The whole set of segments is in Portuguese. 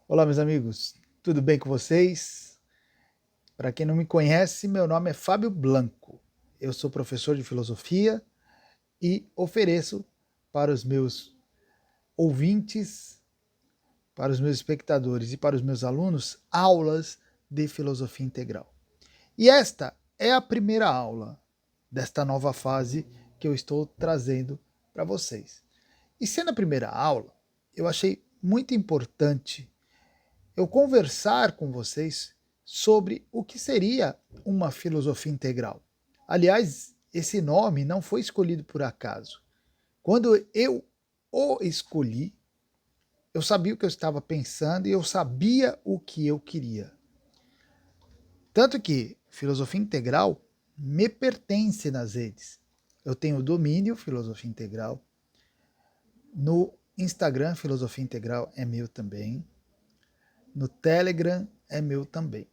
Olá, meus amigos, tudo bem com vocês? Para quem não me conhece, meu nome é Fábio Blanco. Eu sou professor de filosofia e ofereço para os meus ouvintes, para os meus espectadores e para os meus alunos aulas de filosofia integral. E esta é a primeira aula desta nova fase que eu estou trazendo para vocês. E sendo a primeira aula, eu achei muito importante eu conversar com vocês sobre o que seria uma filosofia integral. Aliás, esse nome não foi escolhido por acaso. Quando eu o escolhi, eu sabia o que eu estava pensando e eu sabia o que eu queria. Tanto que filosofia integral me pertence nas redes. Eu tenho o domínio Filosofia Integral. No Instagram, Filosofia Integral é meu também. No Telegram é meu também.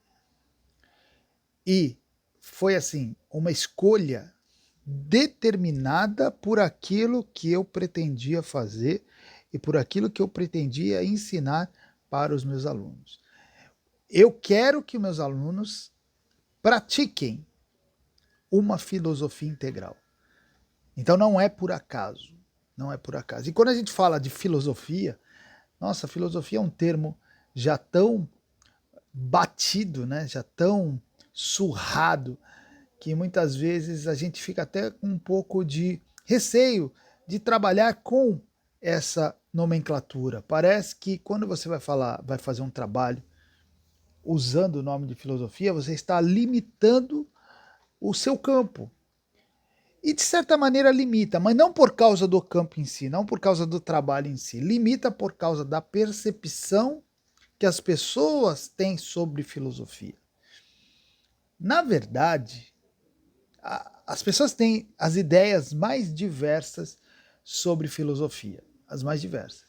E foi assim, uma escolha determinada por aquilo que eu pretendia fazer e por aquilo que eu pretendia ensinar para os meus alunos. Eu quero que meus alunos pratiquem uma filosofia integral. Então não é por acaso, não é por acaso. E quando a gente fala de filosofia, nossa, filosofia é um termo já tão batido, né? Já tão surrado, que muitas vezes a gente fica até com um pouco de receio de trabalhar com essa nomenclatura. Parece que quando você vai fazer um trabalho usando o nome de filosofia, você está limitando o seu campo. E de certa maneira limita, mas não por causa do campo em si, não por causa do trabalho em si. Limita por causa da percepção que as pessoas têm sobre filosofia. Na verdade, as pessoas têm as ideias mais diversas sobre filosofia, as mais diversas.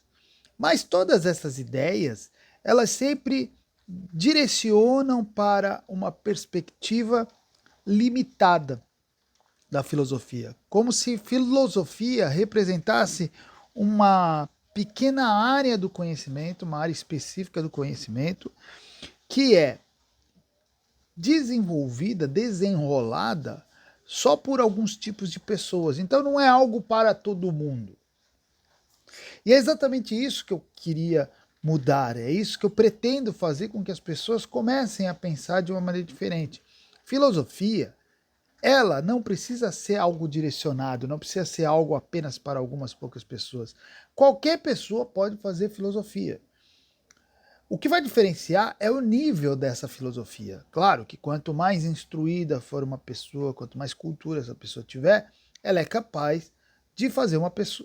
Mas todas essas ideias, elas sempre direcionam para uma perspectiva limitada da filosofia, como se filosofia representasse uma pequena área do conhecimento, uma área específica do conhecimento, que é desenvolvida, desenrolada só por alguns tipos de pessoas. Então não é algo para todo mundo. E é exatamente isso que eu queria mudar, é isso que eu pretendo fazer com que as pessoas comecem a pensar de uma maneira diferente. Filosofia, ela não precisa ser algo direcionado, não precisa ser algo apenas para algumas poucas pessoas. Qualquer pessoa pode fazer filosofia. O que vai diferenciar é o nível dessa filosofia. Claro que quanto mais instruída for uma pessoa, quanto mais cultura essa pessoa tiver, ela é capaz de fazer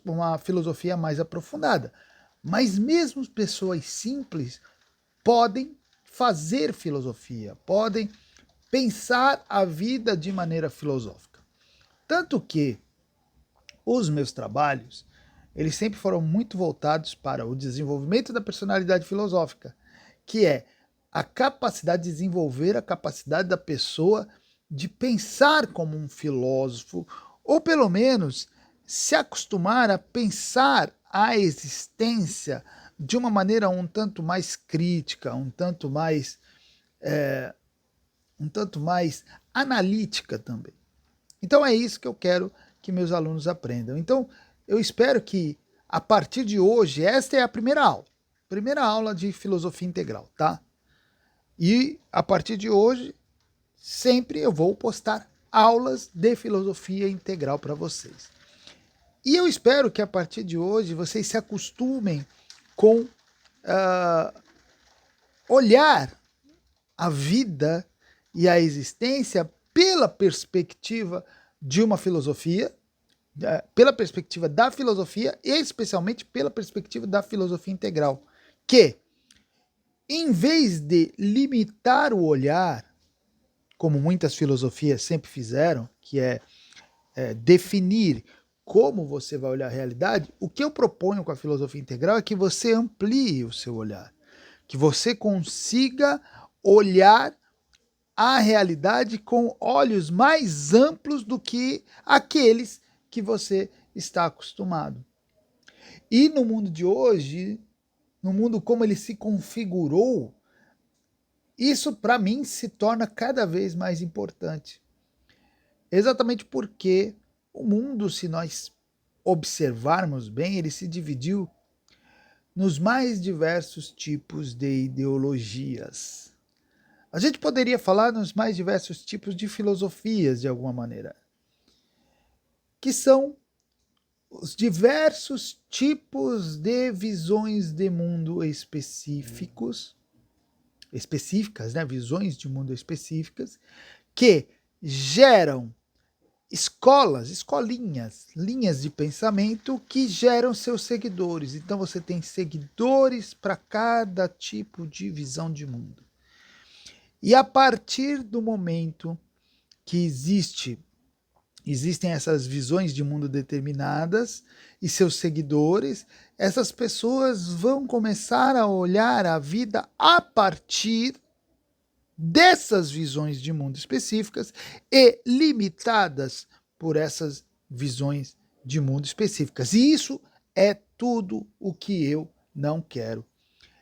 uma filosofia mais aprofundada. Mas mesmo pessoas simples podem fazer filosofia, podem pensar a vida de maneira filosófica. Tanto que os meus trabalhos, eles sempre foram muito voltados para o desenvolvimento da personalidade filosófica, que é a capacidade de desenvolver a capacidade da pessoa de pensar como um filósofo, ou pelo menos se acostumar a pensar a existência de uma maneira um tanto mais crítica, um tanto mais analítica também. Então é isso que eu quero que meus alunos aprendam. Então eu espero que a partir de hoje, esta é a primeira aula de filosofia integral, tá? E a partir de hoje, sempre eu vou postar aulas de filosofia integral para vocês. E eu espero que a partir de hoje vocês se acostumem com olhar a vida e a existência pela perspectiva de uma filosofia, pela perspectiva da filosofia e especialmente pela perspectiva da filosofia integral, que em vez de limitar o olhar, como muitas filosofias sempre fizeram, que é definir como você vai olhar a realidade, o que eu proponho com a filosofia integral é que você amplie o seu olhar, que você consiga olhar a realidade com olhos mais amplos do que aqueles que você está acostumado. E no mundo de hoje, no mundo como ele se configurou, isso para mim se torna cada vez mais importante. Exatamente porque o mundo, se nós observarmos bem, ele se dividiu nos mais diversos tipos de ideologias. A gente poderia falar nos mais diversos tipos de filosofias, de alguma maneira, que são os diversos tipos de visões de mundo específicas, né? Visões de mundo específicas, que geram escolinhas, linhas de pensamento que geram seus seguidores. Então você tem seguidores para cada tipo de visão de mundo. E a partir do momento que existem essas visões de mundo determinadas e seus seguidores, essas pessoas vão começar a olhar a vida a partir dessas visões de mundo específicas e limitadas por essas visões de mundo específicas. E isso é tudo o que eu não quero.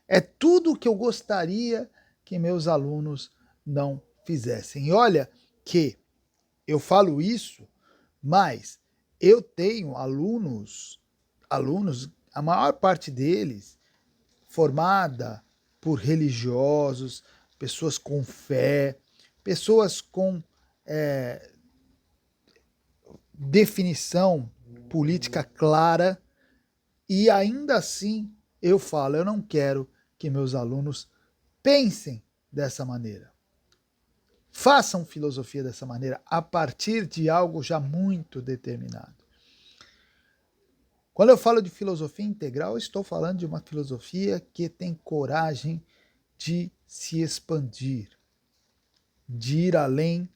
É tudo o que eu gostaria que meus alunos não fizessem. E olha que eu falo isso, mas eu tenho alunos, a maior parte deles, formada por religiosos, pessoas com fé, pessoas com definição política clara, e ainda assim eu falo, eu não quero que meus alunos pensem dessa maneira. Façam filosofia dessa maneira, a partir de algo já muito determinado. Quando eu falo de filosofia integral, eu estou falando de uma filosofia que tem coragem de se expandir, de ir além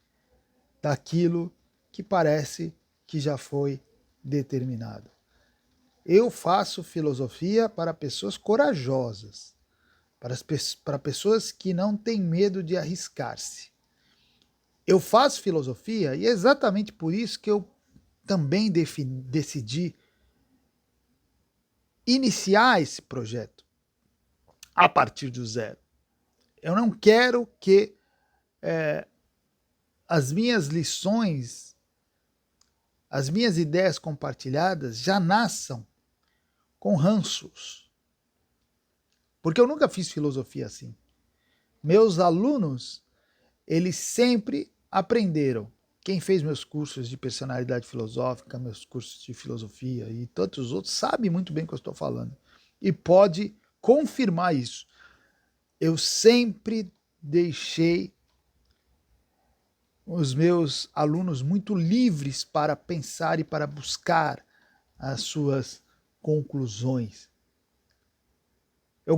daquilo que parece que já foi determinado. Eu faço filosofia para pessoas corajosas, para pessoas que não têm medo de arriscar-se. Eu faço filosofia e é exatamente por isso que eu também decidi iniciar esse projeto a partir do zero. Eu não quero que as minhas lições, as minhas ideias compartilhadas já nasçam com ranços. Porque eu nunca fiz filosofia assim. Meus alunos, eles sempre aprenderam. Quem fez meus cursos de personalidade filosófica, meus cursos de filosofia e tantos outros, sabe muito bem o que eu estou falando. E pode confirmar isso. Eu sempre deixei os meus alunos muito livres para pensar e para buscar as suas conclusões. O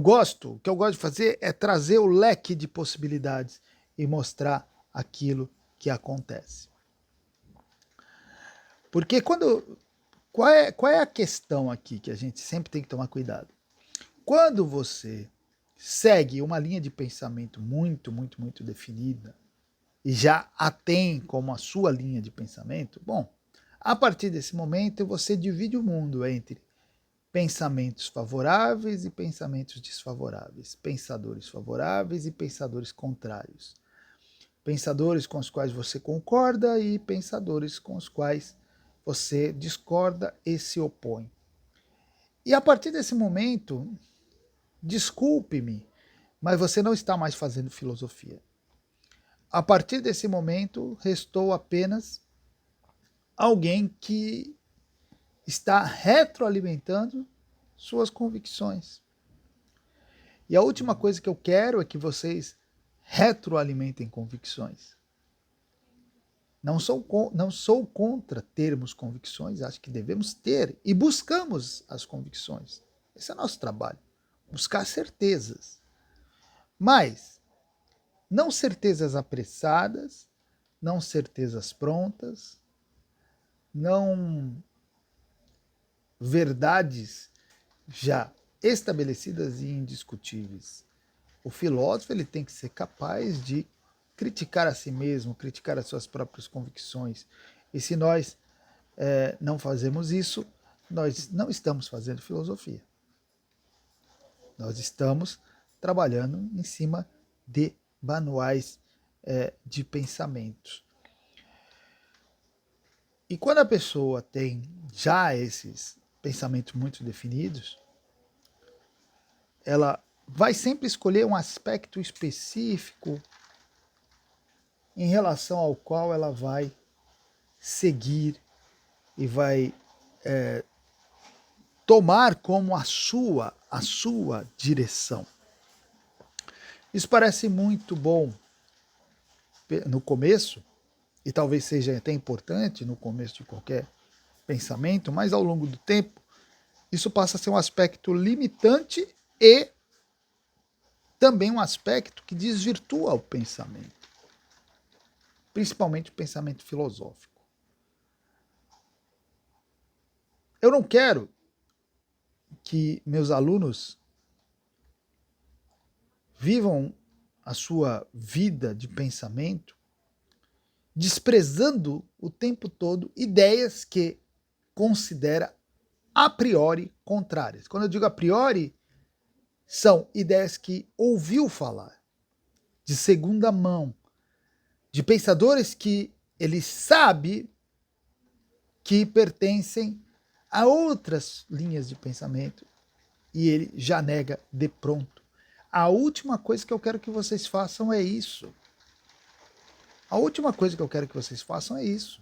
que eu gosto de fazer é trazer o leque de possibilidades e mostrar aquilo que acontece. Porque qual é a questão aqui que a gente sempre tem que tomar cuidado? Quando você segue uma linha de pensamento muito, muito, muito definida, e já a tem como a sua linha de pensamento, bom, a partir desse momento você divide o mundo entre pensamentos favoráveis e pensamentos desfavoráveis, pensadores favoráveis e pensadores contrários, pensadores com os quais você concorda e pensadores com os quais você discorda e se opõe. E a partir desse momento, desculpe-me, mas você não está mais fazendo filosofia. A partir desse momento, restou apenas alguém que está retroalimentando suas convicções. E a última coisa que eu quero é que vocês retroalimentem convicções. Não sou contra termos convicções, acho que devemos ter e buscamos as convicções. Esse é o nosso trabalho, buscar certezas. Mas não certezas apressadas, não certezas prontas, não verdades já estabelecidas e indiscutíveis. O filósofo ele tem que ser capaz de criticar a si mesmo, criticar as suas próprias convicções. E se nós não fazemos isso, nós não estamos fazendo filosofia. Nós estamos trabalhando em cima de manuais de pensamentos. E quando a pessoa tem já esses pensamentos muito definidos, ela vai sempre escolher um aspecto específico em relação ao qual ela vai seguir e vai tomar como a sua direção. Isso parece muito bom no começo, e talvez seja até importante no começo de qualquer pensamento, mas ao longo do tempo, isso passa a ser um aspecto limitante e também um aspecto que desvirtua o pensamento, principalmente o pensamento filosófico. Eu não quero que meus alunos vivam a sua vida de pensamento desprezando o tempo todo ideias que considera a priori contrárias. Quando eu digo a priori, são ideias que ouviu falar, de segunda mão, de pensadores que ele sabe que pertencem a outras linhas de pensamento e ele já nega de pronto. A última coisa que eu quero que vocês façam é isso. A última coisa que eu quero que vocês façam é isso.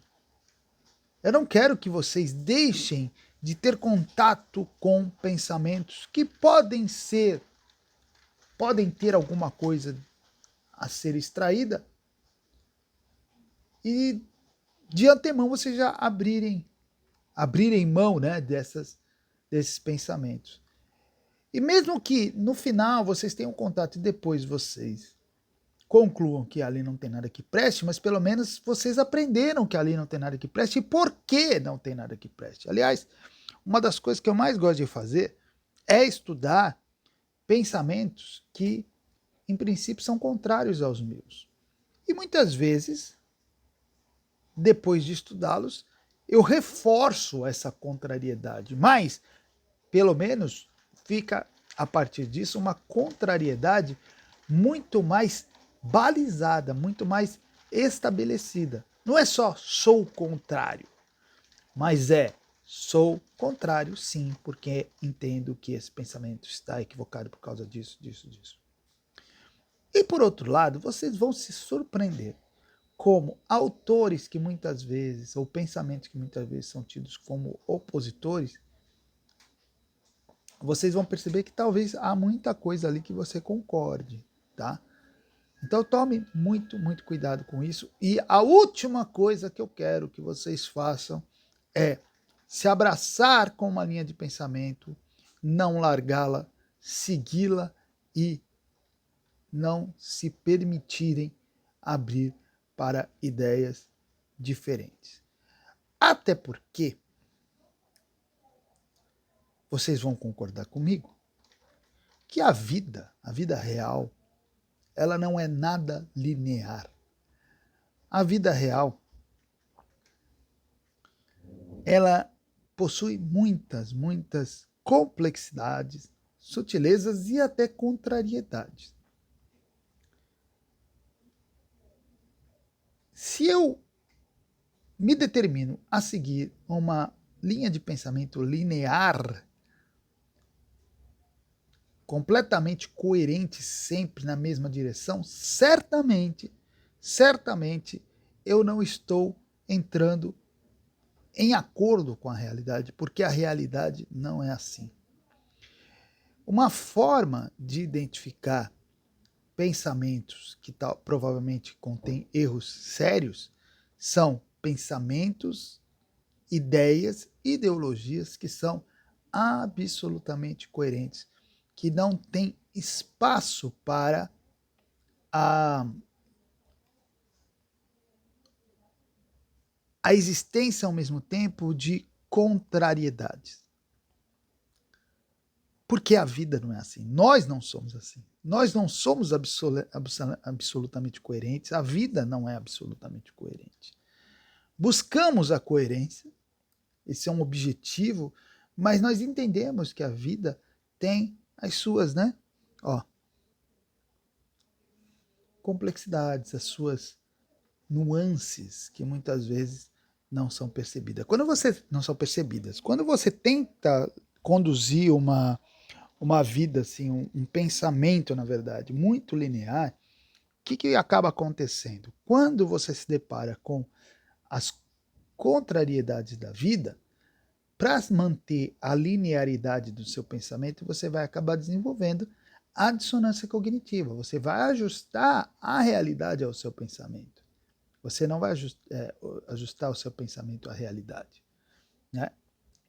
Eu não quero que vocês deixem de ter contato com pensamentos que podem ter alguma coisa a ser extraída e de antemão vocês já abrirem mão, né, desses pensamentos. E mesmo que no final vocês tenham contato e depois vocês concluam que ali não tem nada que preste, mas pelo menos vocês aprenderam que ali não tem nada que preste e por que não tem nada que preste. Aliás, uma das coisas que eu mais gosto de fazer é estudar pensamentos que, em princípio, são contrários aos meus. E muitas vezes, depois de estudá-los, eu reforço essa contrariedade, mas, pelo menos, fica, a partir disso, uma contrariedade muito mais balizada, muito mais estabelecida. Não é só sou contrário, mas sou contrário sim, porque entendo que esse pensamento está equivocado por causa disso. E por outro lado, vocês vão se surpreender como autores que muitas vezes, ou pensamentos que muitas vezes são tidos como opositores, vocês vão perceber que talvez há muita coisa ali que você concorde, tá? Então tome muito, muito cuidado com isso. E a última coisa que eu quero que vocês façam é se abraçar com uma linha de pensamento, não largá-la, segui-la e não se permitirem abrir para ideias diferentes. Até porque vocês vão concordar comigo que a vida real, ela não é nada linear. A vida real, ela possui muitas complexidades, sutilezas e até contrariedades. Se eu me determino a seguir uma linha de pensamento linear, completamente coerente, sempre na mesma direção, certamente eu não estou entrando em acordo com a realidade, porque a realidade não é assim. Uma forma de identificar pensamentos que provavelmente contêm erros sérios são pensamentos, ideias, ideologias que são absolutamente coerentes, que não têm espaço para a existência ao mesmo tempo de contrariedades. Porque a vida não é assim. Nós não somos assim. Nós não somos absolutamente coerentes. A vida não é absolutamente coerente. Buscamos a coerência, esse é um objetivo, mas nós entendemos que a vida tem as suas, né? Ó, complexidades, as suas nuances que muitas vezes não são percebidas. Quando você tenta conduzir uma vida, assim, um pensamento, na verdade, muito linear, o que acaba acontecendo? Quando você se depara com as contrariedades da vida, para manter a linearidade do seu pensamento, você vai acabar desenvolvendo a dissonância cognitiva. Você vai ajustar a realidade ao seu pensamento. Você não vai ajustar o seu pensamento à realidade, né?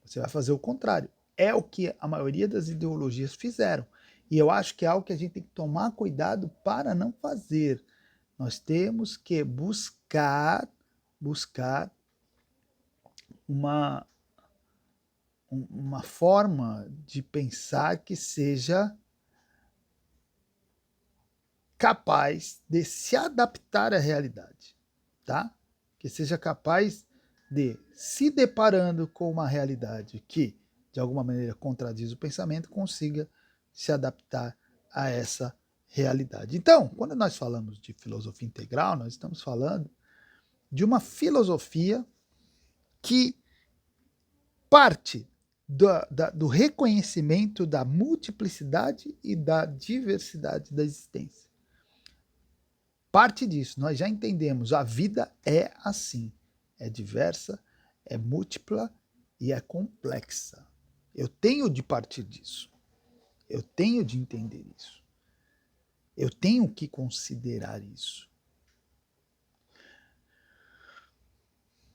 Você vai fazer o contrário. É o que a maioria das ideologias fizeram. E eu acho que é algo que a gente tem que tomar cuidado para não fazer. Nós temos que buscar uma forma de pensar que seja capaz de se adaptar à realidade, tá? Que seja capaz de, se deparando com uma realidade que, de alguma maneira, contradiz o pensamento, consiga se adaptar a essa realidade. Então, quando nós falamos de filosofia integral, nós estamos falando de uma filosofia que parte do reconhecimento da multiplicidade e da diversidade da existência. Parte disso, nós já entendemos, a vida é assim, é diversa, é múltipla e é complexa. Eu tenho de partir disso, eu tenho de entender isso, eu tenho que considerar isso.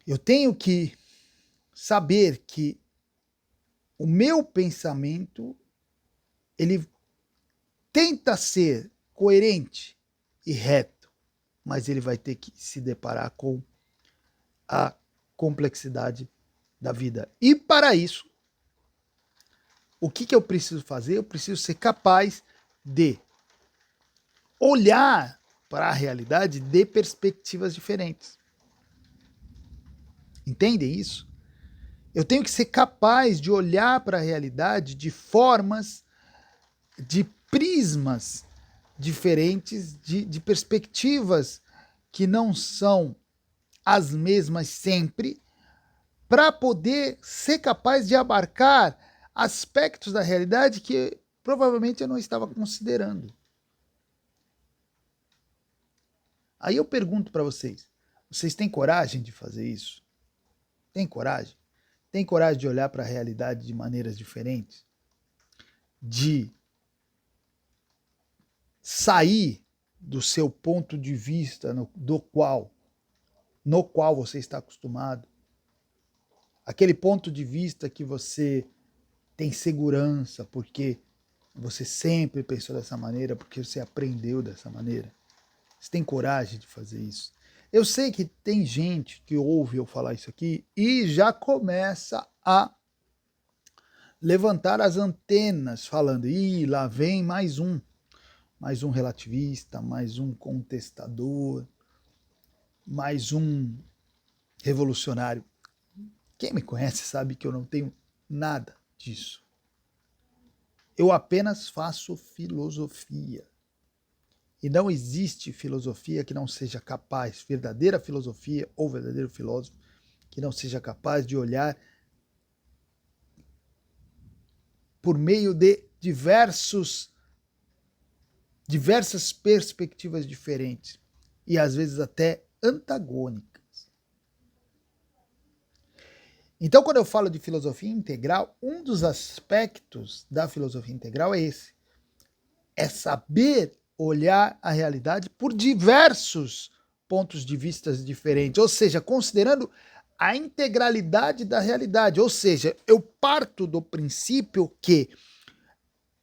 Eu tenho que saber que o meu pensamento, ele tenta ser coerente e reto, mas ele vai ter que se deparar com a complexidade da vida. E para isso, o que eu preciso fazer? Eu preciso ser capaz de olhar para a realidade de perspectivas diferentes. Entendem isso? Eu tenho que ser capaz de olhar para a realidade de formas, de prismas diferentes, de perspectivas que não são as mesmas sempre, para poder ser capaz de abarcar aspectos da realidade que provavelmente eu não estava considerando. Aí eu pergunto para vocês têm coragem de fazer isso? Tem coragem? Tem coragem de olhar para a realidade de maneiras diferentes? De sair do seu ponto de vista no qual você está acostumado? Aquele ponto de vista que você tem segurança, porque você sempre pensou dessa maneira, porque você aprendeu dessa maneira. Você tem coragem de fazer isso? Eu sei que tem gente que ouve eu falar isso aqui e já começa a levantar as antenas, falando, lá vem mais um relativista, mais um contestador, mais um revolucionário. Quem me conhece sabe que eu não tenho nada disso. Eu apenas faço filosofia. E não existe filosofia que não seja capaz, verdadeira filosofia ou verdadeiro filósofo, que não seja capaz de olhar por meio de diversas perspectivas diferentes e às vezes até antagônicas. Então, quando eu falo de filosofia integral, um dos aspectos da filosofia integral é esse. É saber olhar a realidade por diversos pontos de vista diferentes, ou seja, considerando a integralidade da realidade. Ou seja, eu parto do princípio que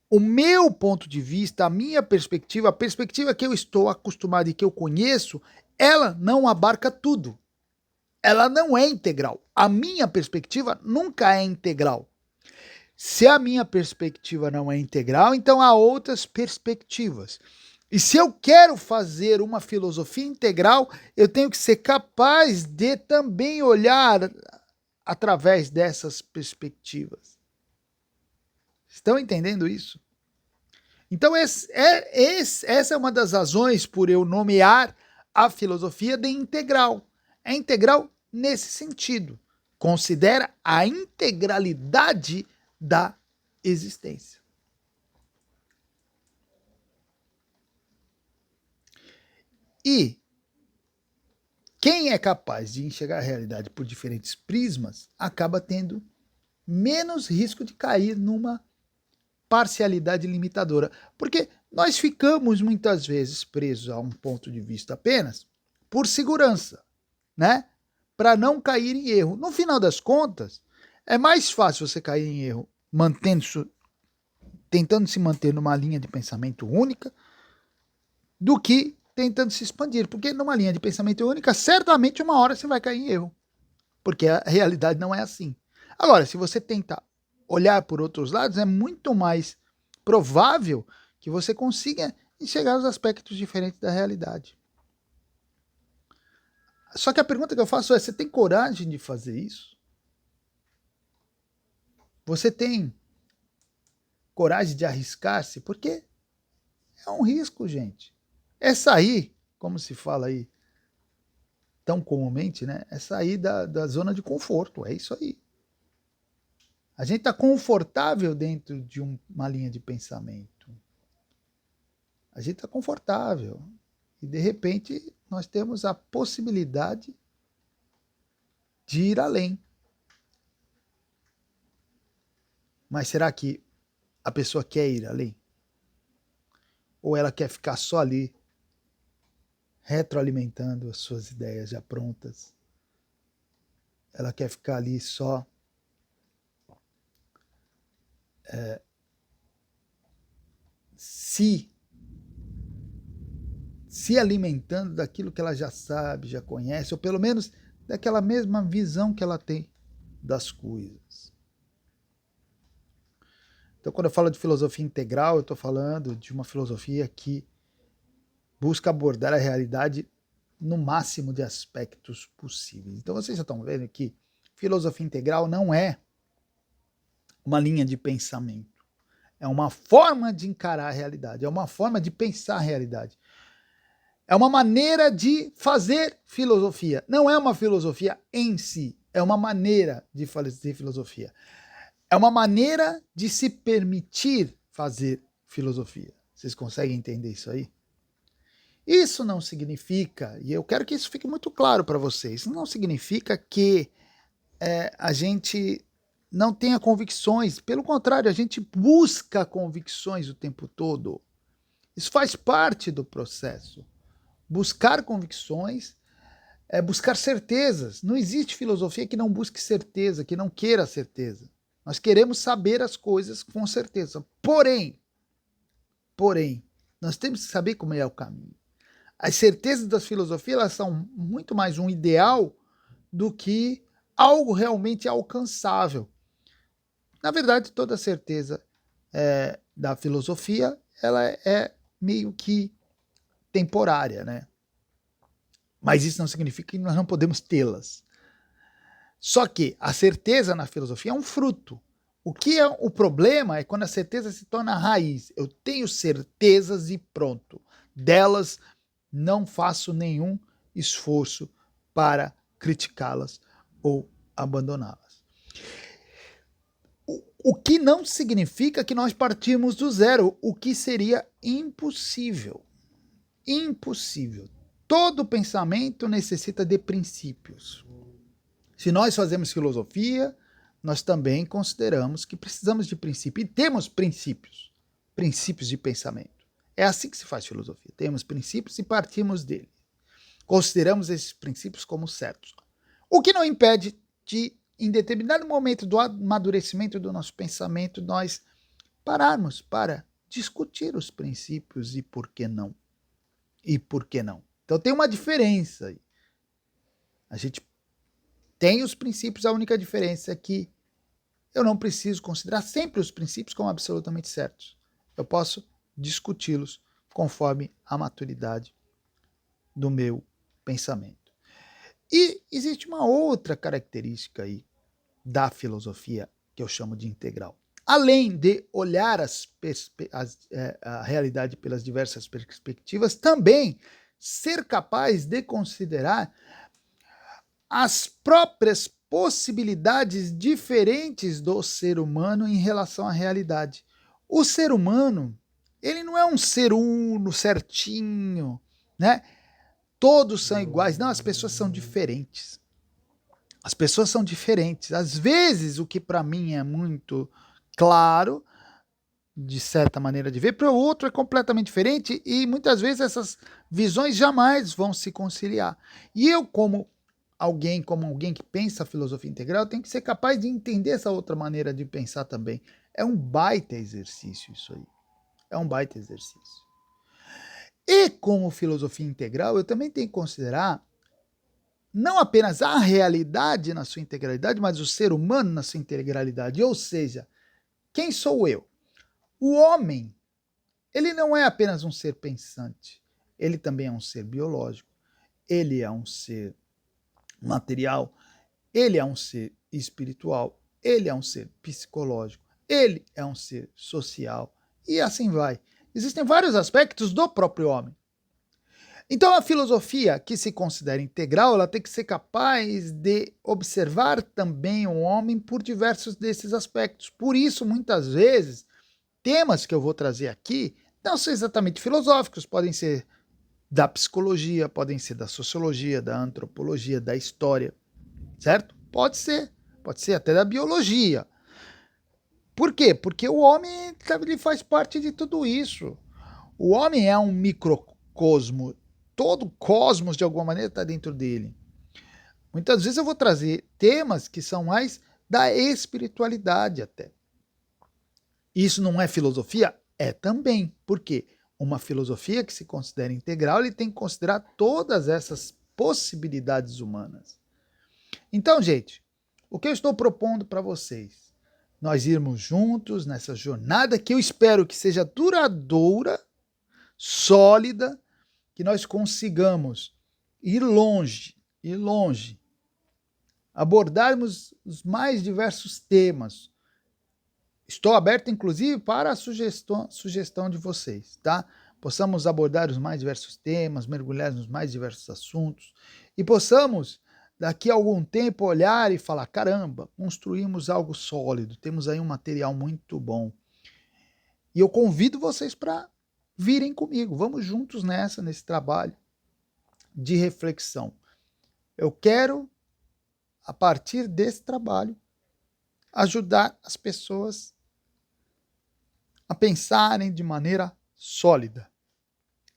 o meu ponto de vista, a minha perspectiva, a perspectiva que eu estou acostumado e que eu conheço, ela não abarca tudo. Ela não é integral. A minha perspectiva nunca é integral. Se a minha perspectiva não é integral, então há outras perspectivas. E se eu quero fazer uma filosofia integral, eu tenho que ser capaz de também olhar através dessas perspectivas. Estão entendendo isso? Então essa é uma das razões por eu nomear a filosofia de integral. É integral nesse sentido. Considera a integralidade da existência. E quem é capaz de enxergar a realidade por diferentes prismas acaba tendo menos risco de cair numa parcialidade limitadora. Porque nós ficamos muitas vezes presos a um ponto de vista apenas por segurança, né? Para não cair em erro. No final das contas, é mais fácil você cair em erro tentando se manter numa linha de pensamento única do que tentando se expandir. Porque numa linha de pensamento única, certamente uma hora você vai cair em erro. Porque a realidade não é assim. Agora, se você tenta olhar por outros lados, é muito mais provável que você consiga enxergar os aspectos diferentes da realidade. Só que a pergunta que eu faço é: você tem coragem de fazer isso? Você tem coragem de arriscar-se? Porque é um risco, gente. É sair, como se fala aí tão comumente, né? É sair da zona de conforto, é isso aí. A gente está confortável dentro de uma linha de pensamento. A gente está confortável. E, de repente, nós temos a possibilidade de ir além. Mas será que a pessoa quer ir além? Ou ela quer ficar só ali, retroalimentando as suas ideias já prontas? Ela quer ficar ali só se alimentando daquilo que ela já sabe, já conhece, ou pelo menos daquela mesma visão que ela tem das coisas. Então, quando eu falo de filosofia integral, eu estou falando de uma filosofia que busca abordar a realidade no máximo de aspectos possíveis. Então, vocês já estão vendo que filosofia integral não é uma linha de pensamento. É uma forma de encarar a realidade, é uma forma de pensar a realidade. É uma maneira de fazer filosofia. Não é uma filosofia em si, é uma maneira de fazer filosofia. É uma maneira de se permitir fazer filosofia. Vocês conseguem entender isso aí? Isso não significa, e eu quero que isso fique muito claro para vocês, isso não significa que a gente não tenha convicções. Pelo contrário, a gente busca convicções o tempo todo. Isso faz parte do processo. Buscar convicções é buscar certezas. Não existe filosofia que não busque certeza, que não queira certeza. Nós queremos saber as coisas com certeza. Porém, nós temos que saber como é o caminho. As certezas das filosofias, elas são muito mais um ideal do que algo realmente alcançável. Na verdade, toda certeza da filosofia, ela é meio que temporária, né? Mas isso não significa que nós não podemos tê-las. Só que a certeza na filosofia é um fruto. O que é o problema é quando a certeza se torna raiz. Eu tenho certezas e pronto. Delas não faço nenhum esforço para criticá-las ou abandoná-las. O que não significa que nós partimos do zero, o que seria impossível. Impossível. Todo pensamento necessita de princípios. Se nós fazemos filosofia, nós também consideramos que precisamos de princípios. E temos princípios. Princípios de pensamento. É assim que se faz filosofia. Temos princípios e partimos dele. Consideramos esses princípios como certos. O que não impede de, em determinado momento do amadurecimento do nosso pensamento, nós pararmos para discutir os princípios e por que não. E por que não. Então tem uma diferença aí. A gente tem os princípios, a única diferença é que eu não preciso considerar sempre os princípios como absolutamente certos. Eu posso discuti-los conforme a maturidade do meu pensamento. E existe uma outra característica aí da filosofia que eu chamo de integral. além de olhar a realidade pelas diversas perspectivas, também ser capaz de considerar as próprias possibilidades diferentes do ser humano em relação à realidade. O ser humano, ele não é um ser uno, certinho, né? Todos são iguais. Não, as pessoas são diferentes. As pessoas são diferentes. Às vezes, o que para mim é muito claro, de certa maneira de ver, para o outro é completamente diferente e muitas vezes essas visões jamais vão se conciliar. E eu, como alguém que pensa a filosofia integral, tenho que ser capaz de entender essa outra maneira de pensar também. É um baita exercício isso aí. É um baita exercício. E como filosofia integral, eu também tenho que considerar não apenas a realidade na sua integralidade, mas o ser humano na sua integralidade. Ou seja, quem sou eu? O homem, ele não é apenas um ser pensante, ele também é um ser biológico, ele é um ser material, ele é um ser espiritual, ele é um ser psicológico, ele é um ser social e assim vai. Existem vários aspectos do próprio homem. Então a filosofia que se considera integral, ela tem que ser capaz de observar também o homem por diversos desses aspectos. Por isso, muitas vezes, temas que eu vou trazer aqui não são exatamente filosóficos, podem ser da psicologia, podem ser da sociologia, da antropologia, da história, certo? Pode ser até da biologia. Por quê? Porque o homem ele faz parte de tudo isso. O homem é um microcosmo, todo cosmos de alguma maneira está dentro dele. Muitas vezes eu vou trazer temas que são mais da espiritualidade até. Isso não é filosofia? É também. Por quê? Uma filosofia que se considera integral, ele tem que considerar todas essas possibilidades humanas. Então, gente, o que eu estou propondo para vocês? Nós irmos juntos nessa jornada que eu espero que seja duradoura, sólida, que nós consigamos ir longe, abordarmos os mais diversos temas. Estou aberto, inclusive, para a sugestão de vocês, tá? Possamos abordar os mais diversos temas, mergulhar nos mais diversos assuntos e possamos, daqui a algum tempo, olhar e falar, caramba, construímos algo sólido, temos aí um material muito bom. E eu convido vocês para virem comigo, vamos juntos nesse trabalho de reflexão. Eu quero, a partir desse trabalho, ajudar as pessoas a pensarem de maneira sólida,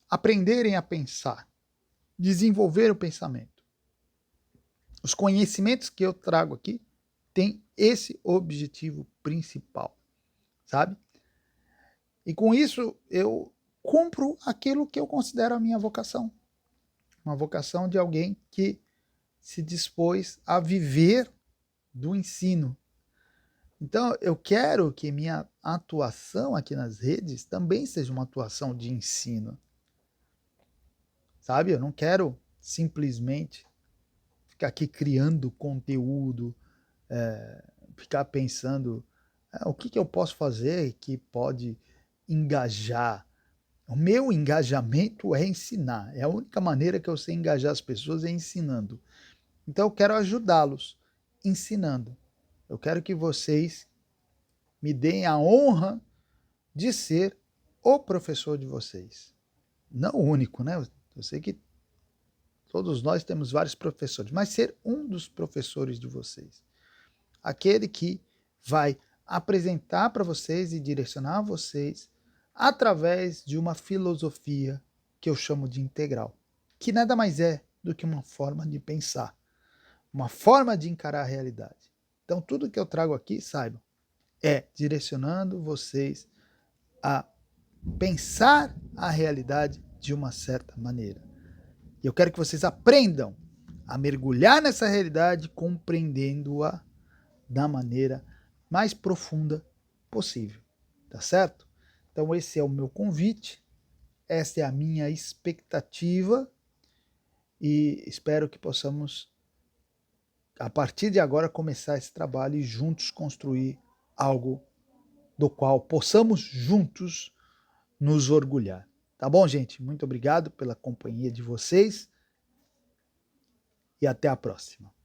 aprenderem a pensar, desenvolver o pensamento. Os conhecimentos que eu trago aqui têm esse objetivo principal, sabe? E com isso eu cumpro aquilo que eu considero a minha vocação. Uma vocação de alguém que se dispôs a viver do ensino. Então, eu quero que minha atuação aqui nas redes também seja uma atuação de ensino. Sabe? Eu não quero simplesmente ficar aqui criando conteúdo, ficar pensando o que eu posso fazer que pode engajar. O meu engajamento é ensinar. É a única maneira que eu sei engajar as pessoas é ensinando. Então eu quero ajudá-los ensinando. Eu quero que vocês me deem a honra de ser o professor de vocês. Não o único, né? Eu sei que todos nós temos vários professores, mas ser um dos professores de vocês. Aquele que vai apresentar para vocês e direcionar vocês através de uma filosofia que eu chamo de integral, que nada mais é do que uma forma de pensar, uma forma de encarar a realidade. Então, tudo que eu trago aqui, saibam, é direcionando vocês a pensar a realidade de uma certa maneira. E eu quero que vocês aprendam a mergulhar nessa realidade, compreendendo-a da maneira mais profunda possível. Tá certo? Então esse é o meu convite, essa é a minha expectativa e espero que possamos, a partir de agora, começar esse trabalho e juntos construir algo do qual possamos juntos nos orgulhar. Tá bom, gente? Muito obrigado pela companhia de vocês e até a próxima.